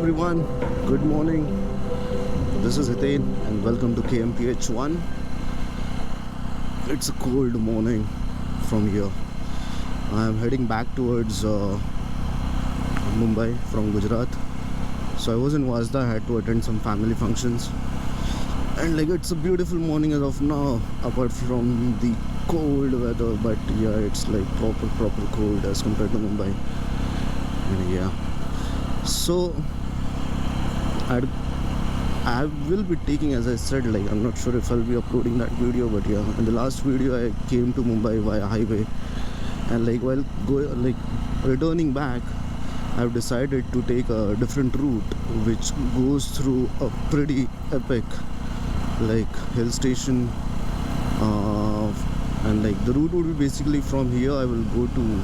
everyone, good morning. This is Hiten and welcome to KMPH1. It's a cold morning from here. I am heading back towards Mumbai from Gujarat. So I was in Wasda, I had to attend some family functions. And it's a beautiful morning as of now, apart from the cold weather, but yeah, it's proper cold as compared to Mumbai. And yeah. So I will be taking, as I said, I'm not sure if I'll be uploading that video, but yeah, in the last video I came to Mumbai via highway, and while returning back, I've decided to take a different route which goes through a pretty epic hill station, and the route would be basically from here I will go to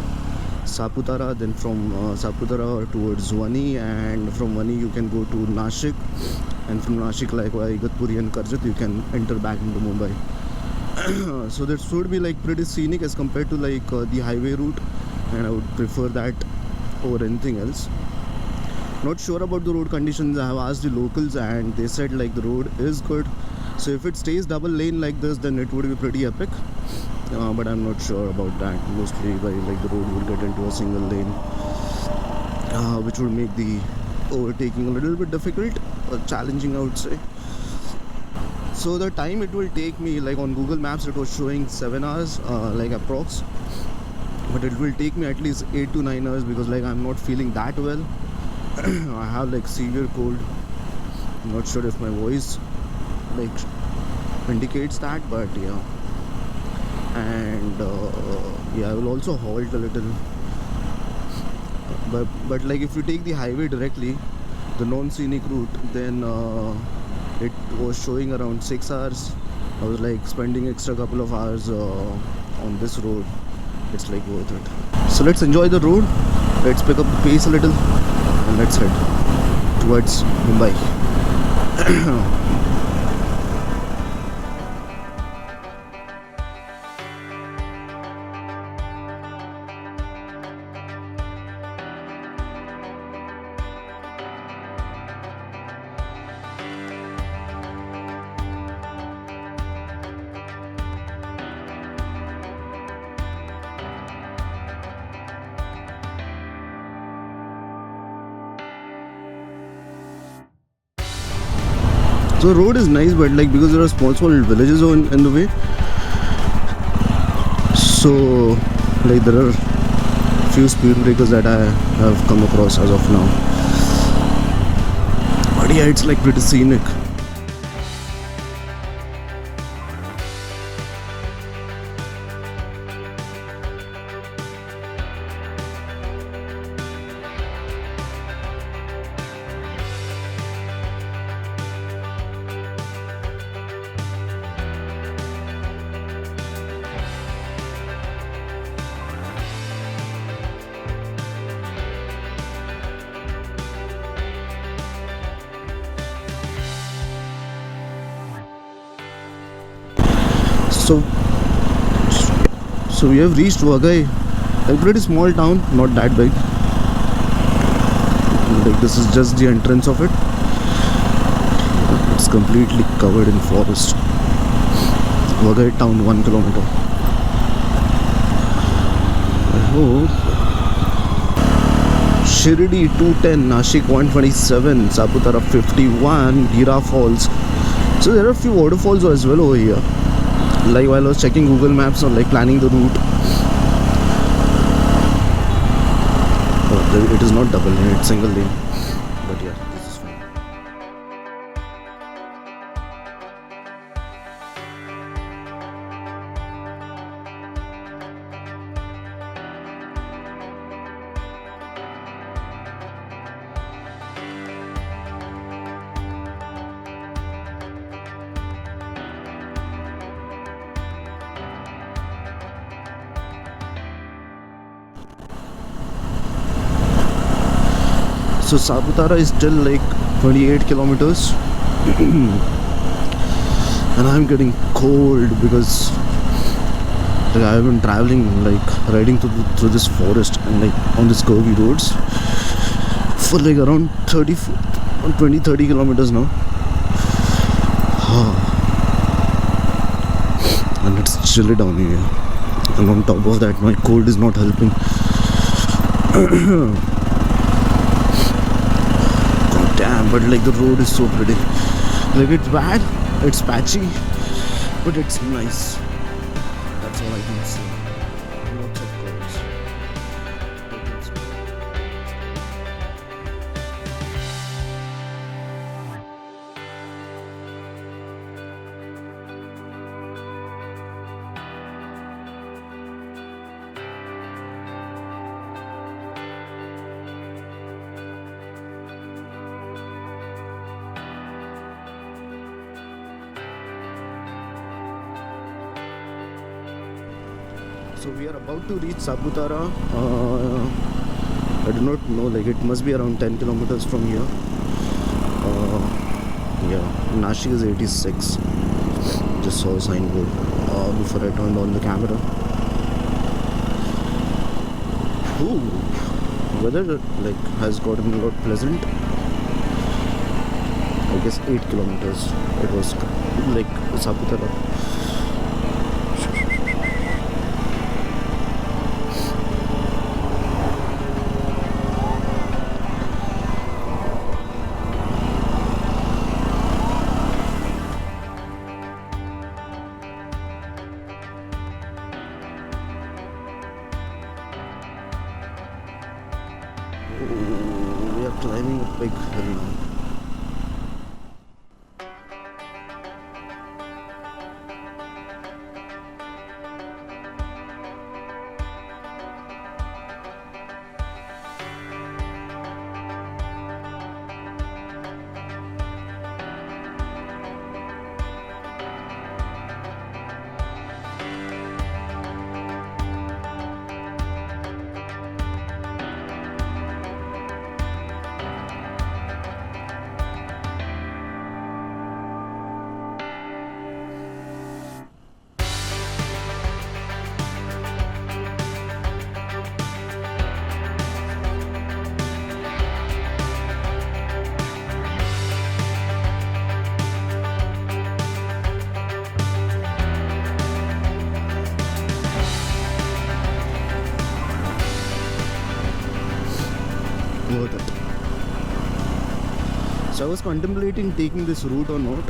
Saputara, then from Saputara towards Vani, and from Vani you can go to Nashik, and from Nashik via Igatpuri and Karjat you can enter back into Mumbai. So this would be pretty scenic as compared to the highway route, and I would prefer that over anything else. Not sure about the road conditions. I have asked the locals and they said the road is good, so if it stays double lane like this, then it would be pretty epic. But I'm not sure about that. Mostly by the road would get into a single lane, which would make the overtaking a little bit difficult or challenging, I would say. So the time it will take me, on Google Maps it was showing 7 hours, approx, but it will take me at least 8 to 9 hours because I'm not feeling that well. I have severe cold. I'm not sure if my voice indicates that, but yeah. And yeah, I will also halt a little, but if you take the highway directly, the non-scenic route, then it was showing around 6 hours. I was spending extra couple of hours on this road. It's worth it. So let's enjoy the road, let's pick up the pace a little, and let's head towards Mumbai. So the road is nice, but because there are small villages in the way, so there are few speed breakers that I have come across as of now. But yeah, it's pretty scenic. So we have reached Waghai, a pretty small town, not that big. This is just the entrance of it. It's completely covered in forest. Waghai town, 1 kilometer. I hope. Shirdi 210, Nashik 127, Saputara 51, Gira Falls. So there are a few waterfalls as well over here. While I was checking Google Maps or planning the route, it is not double lane, it's single lane, but yeah, this is fine. So Saputara is still 28 kilometers and I'm getting cold because I have been traveling riding through this forest and on these curvy roads for like around 20-30 kilometers now. And it's chilly down here, and on top of that my cold is not helping. God damn, but like the road is so pretty. Like it's bad, it's patchy, but it's nice. That's all I can say. Lots of cars. So we are about to reach Saputara. I do not know, like it must be around 10 kilometers from here. Yeah, Nashik is 86. Just saw a signboard before I turned on the camera. Ooh, weather like has gotten a lot pleasant. I guess 8 kilometers. It was like Saputara. We are climbing a big hill now. Worth it. So I was contemplating taking this route or not,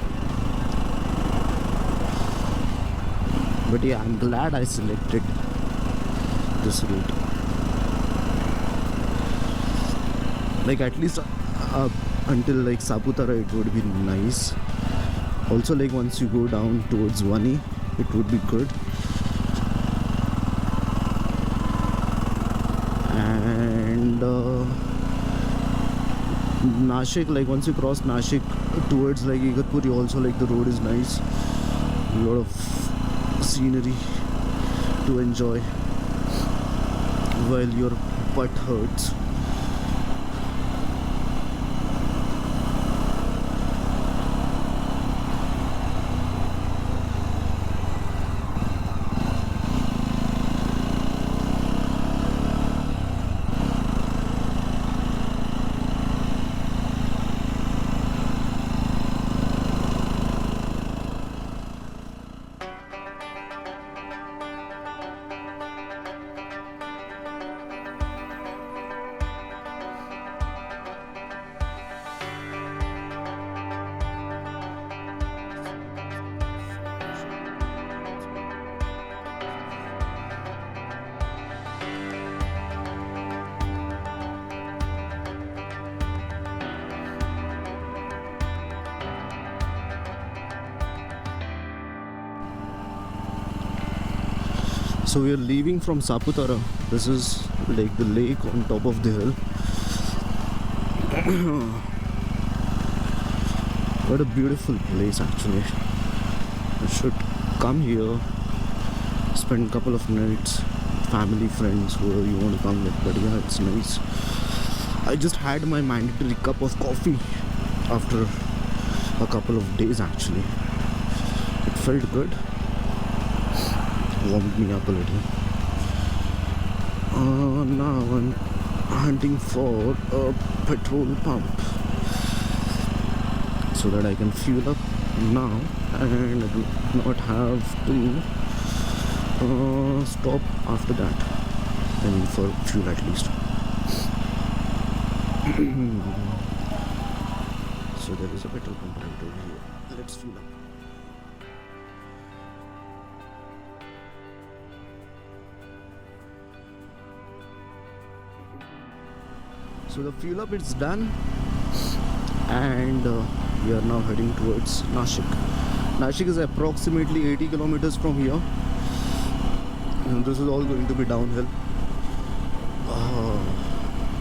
but yeah, I'm glad I selected this route. Like at least until like Saputara it would be nice. Also like once you go down towards Vani it would be good. And Nashik, like once you cross Nashik towards like Igatpuri also, like the road is nice, a lot of scenery to enjoy while your butt hurts. So we are leaving from Saputara. This is like the lake on top of the hill. What a beautiful place actually. You should come here, spend a couple of nights, family, friends, whoever you want to come with. But yeah, it's nice. I just had my mandatory cup of coffee after a couple of days actually. It felt good. Warmed me up a little. Now I'm hunting for a petrol pump so that I can fuel up now and I do not have to stop after that. I mean for fuel at least. So there is a petrol pump right over here. Let's fuel up. So the fuel up is done and we are now heading towards Nashik. Nashik is approximately 80 kilometers from here and this is all going to be downhill.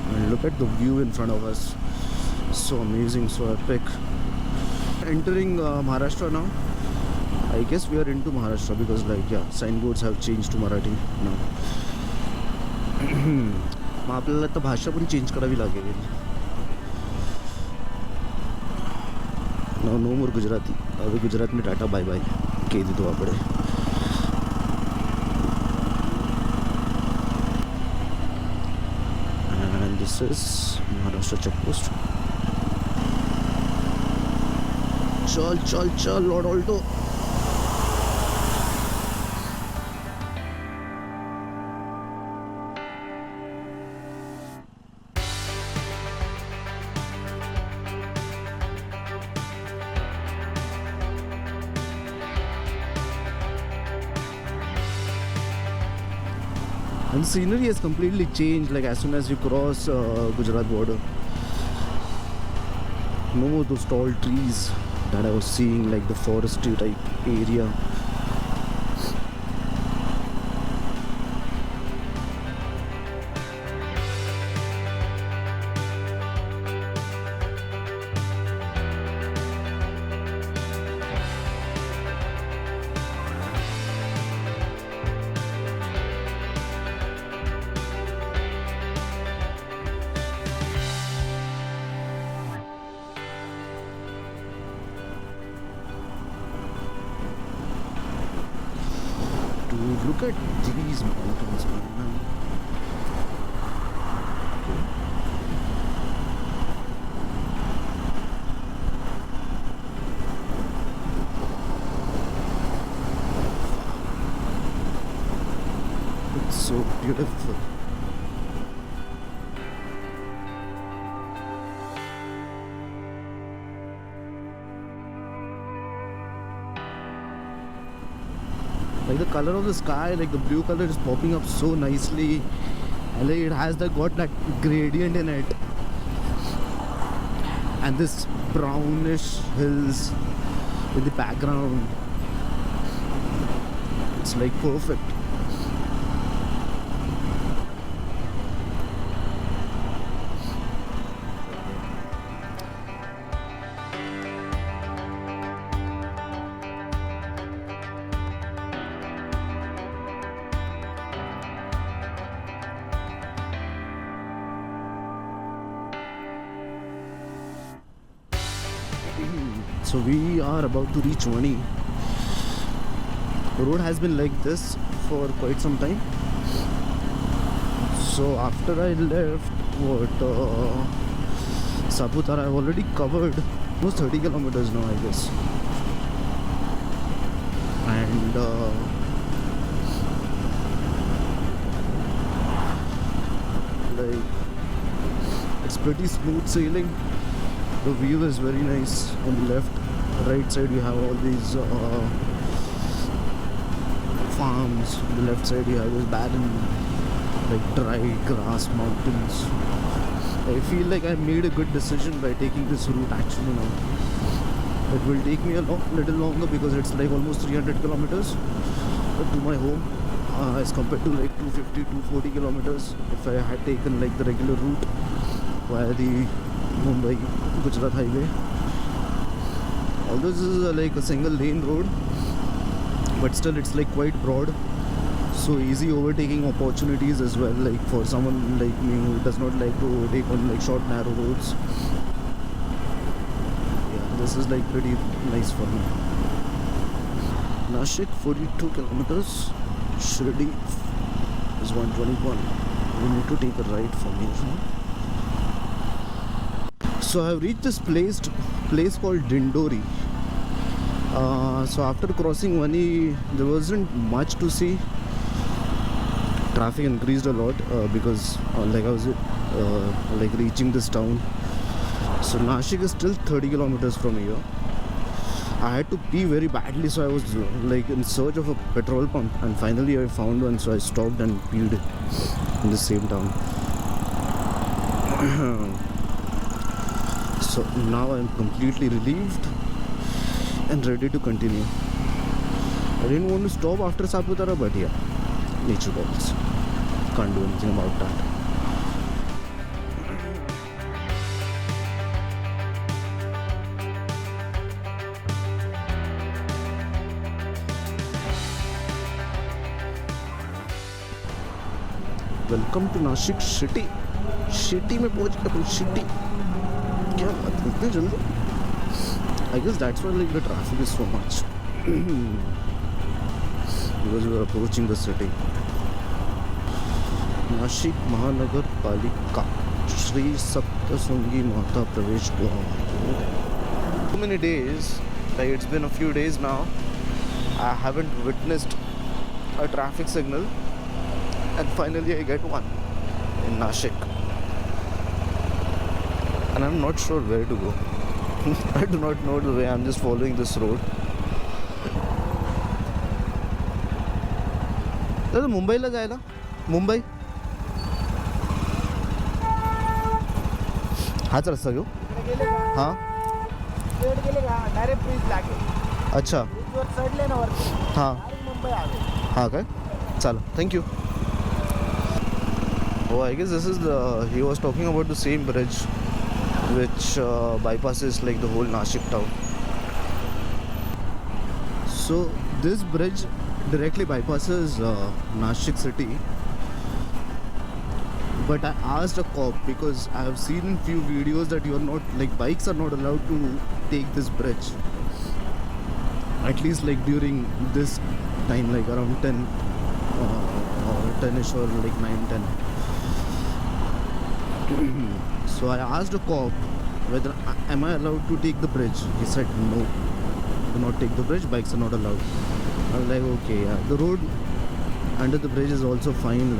And look at the view in front of us, so amazing, so epic. Entering Maharashtra now. I guess we are into Maharashtra because signboards have changed to Marathi now. मग आपल्याला आता भाषा पण change करावी लागेल. No मोर गुजराती. હવે ગુજરાત में tata bye bye કહી દીધું આપણે. And this is Maharashtra checkpost. चल Lord Alto. And the scenery has completely changed like as soon as you cross Gujarat border. No more those tall trees that I was seeing, like the foresty type area. Look at these mountains, man. It's so beautiful. Like the color of the sky, like the blue color is popping up so nicely, and like it has got that gradient in it, and this brownish hills in the background. It's like perfect. So we are about to reach Vani. The road has been like this for quite some time. So after I left Saputara, I've already covered almost 30 kilometers now, I guess. And like it's pretty smooth sailing. The view is very nice. On the left, right side you have all these farms. On the left side you have this barren, like dry grass mountains. I feel like I made a good decision by taking this route actually now. It will take me a little longer because it's like almost 300 kilometers to my home as compared to like 250, 240 kilometers if I had taken like the regular route via the Mumbai Gujarat highway. Although this is like a single lane road, but still it's like quite broad, so easy overtaking opportunities as well, like for someone like me who does not like to overtake on like short narrow roads. Yeah, this is like pretty nice for me. Nashik 42 kilometers, Shirdi is 121. We need to take a right from here. So I have reached this place called Dindori. So after crossing Vani, there wasn't much to see. Traffic increased a lot because like I was like reaching this town. So Nashik is still 30 kilometers from here. I had to pee very badly, so I was like in search of a petrol pump, and finally I found one, so I stopped and peed in the same town. So now I'm completely relieved and ready to continue. I didn't want to stop after Saputara, but yeah, nature calls. Can't do anything about that. Welcome to Nashik city. City में पहुंच गया. City क्या बात है, इतने जल्दी. I guess that's why like the traffic is so much because we are approaching the city. Nashik महानगर पालिका श्री सप्तशृंगी माता प्रवेश द्वार. Too many days, like it's been a few days now, I haven't witnessed a traffic signal, and finally I get one in Nashik, and I'm not sure where to go. I do not know the way. I'm just following this road. दादा मुंबईला जायला. मुंबई हाच रस्ता घेऊ. हां direct bridge लागेल. अच्छा ब्रिजवर चढले ना वरती हां मुंबई आले. हां काय चला. Thank you. Oh, I guess this is he was talking about the same bridge which bypasses like the whole Nashik town. So this bridge directly bypasses Nashik city. But I asked a cop because I have seen in few videos that you are not, like, bikes are not allowed to take this bridge. At least like during this time, like around 10 or 10ish or like 9-10. So I asked a cop whether am I allowed to take the bridge. He said no, do not take the bridge, bikes are not allowed. I was like, okay, yeah, the road under the bridge is also fine.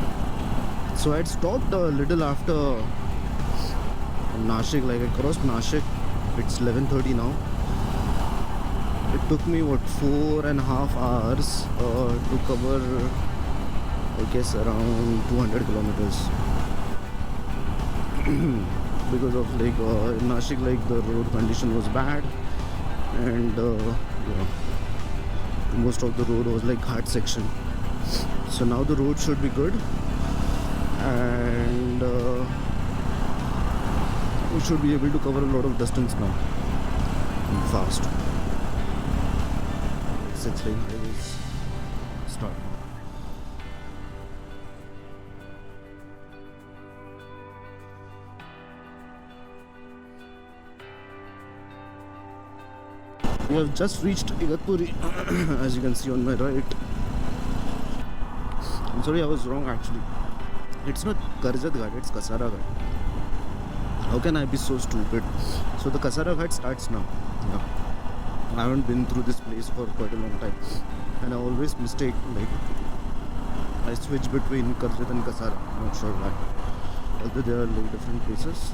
So I had stopped a little after Nashik, like I crossed Nashik. It's 11:30 now. It took me 4.5 hours to cover, I guess, around 200 kilometers. Because of like in Nashik, like the road condition was bad, and yeah, most of the road was like hard section. So now the road should be good, and we should be able to cover a lot of distance now fast. 6-lane highways start. We have just reached Igatpuri, as you can see on my right. I'm sorry, I was wrong actually. It's not Karjat Ghat, it's Kasara Ghat. How can I be so stupid? So the Kasara Ghat starts now. Yeah. I haven't been through this place for quite a long time, and I always mistake, like I switch between Karjat and Kasara. Not sure why. Although they are like different places.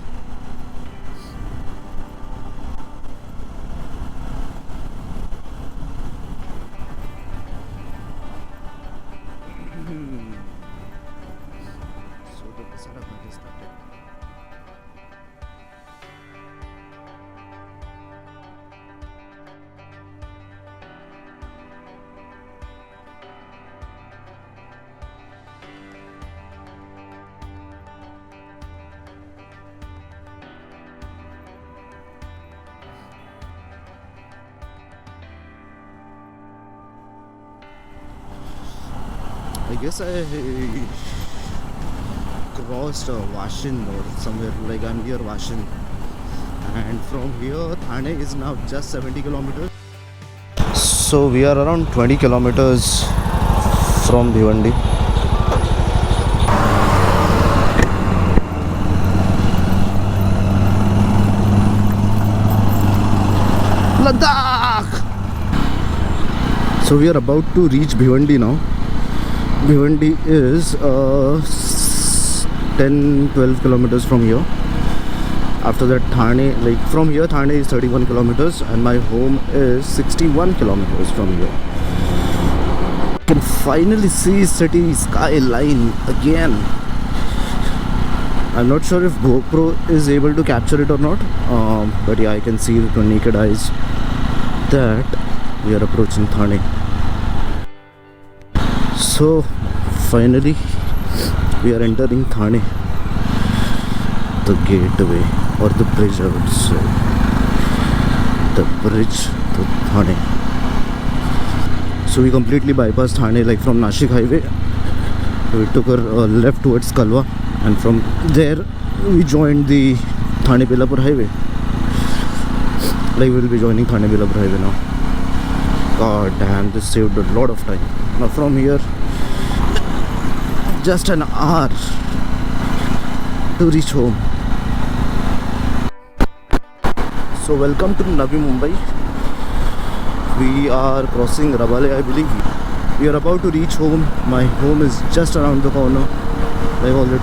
So the Kasara Ghat is started. I guess I crossed Vashin or somewhere, like I'm near Vashin, and from here Thane is now just 70 kilometers. So we are around 20 kilometers from Bhiwandi. Ladakh. So we are about to reach Bhiwandi now. Bhiwandi is 10-12 kilometers from here. After that, Thane, like from here, Thane is 31 kilometers, and my home is 61 kilometers from here. I can finally see city skyline again. I'm not sure if GoPro is able to capture it or not, but yeah, I can see with my naked eyes that we are approaching Thane. So finally we are entering Thane, the gateway or the bridge, I would say, the bridge to Thane. So we completely bypassed Thane, like from Nashik highway. We took a left towards Kalwa, and from there we joined the Thane Belapur highway. Like we'll be joining Thane Belapur highway now. God damn, this saved a lot of time. Now from here, just an hour to reach home. So welcome to Navi Mumbai. We are crossing Rabale, I believe. We are about to reach home. My home is just around the corner. Like all the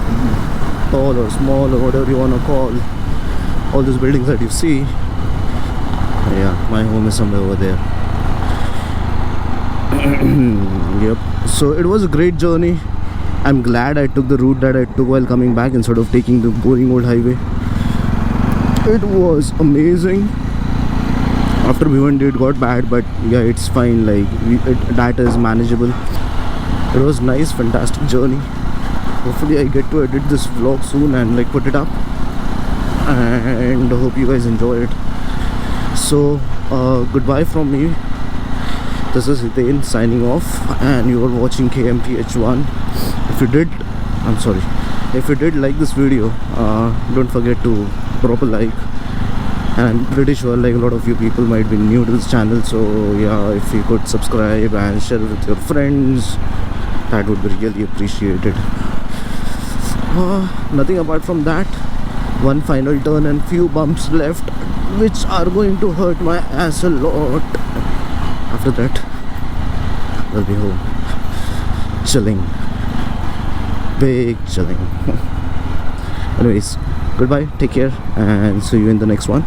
tall or small or whatever you want to call, all those buildings that you see. Yeah, my home is somewhere over there. Yep. So it was a great journey. I'm glad I took the route that I took while coming back instead of taking the boring old highway. It was amazing. After Bhiwandi it got bad, but yeah, it's fine. Like that is manageable. It was nice, fantastic journey. Hopefully I get to edit this vlog soon and like put it up, and hope you guys enjoy it. So goodbye from me. This is Hiten signing off, and you are watching KMTH1. If you did, I'm sorry. If you did like this video, don't forget to drop a like. And I'm pretty sure like a lot of you people might be new to this channel, so yeah, if you could subscribe and share with your friends, that would be really appreciated. Nothing apart from that. One final turn and few bumps left, which are going to hurt my ass a lot. After that, we'll be home, chilling, big chilling. Anyways, goodbye, take care, and see you in the next one.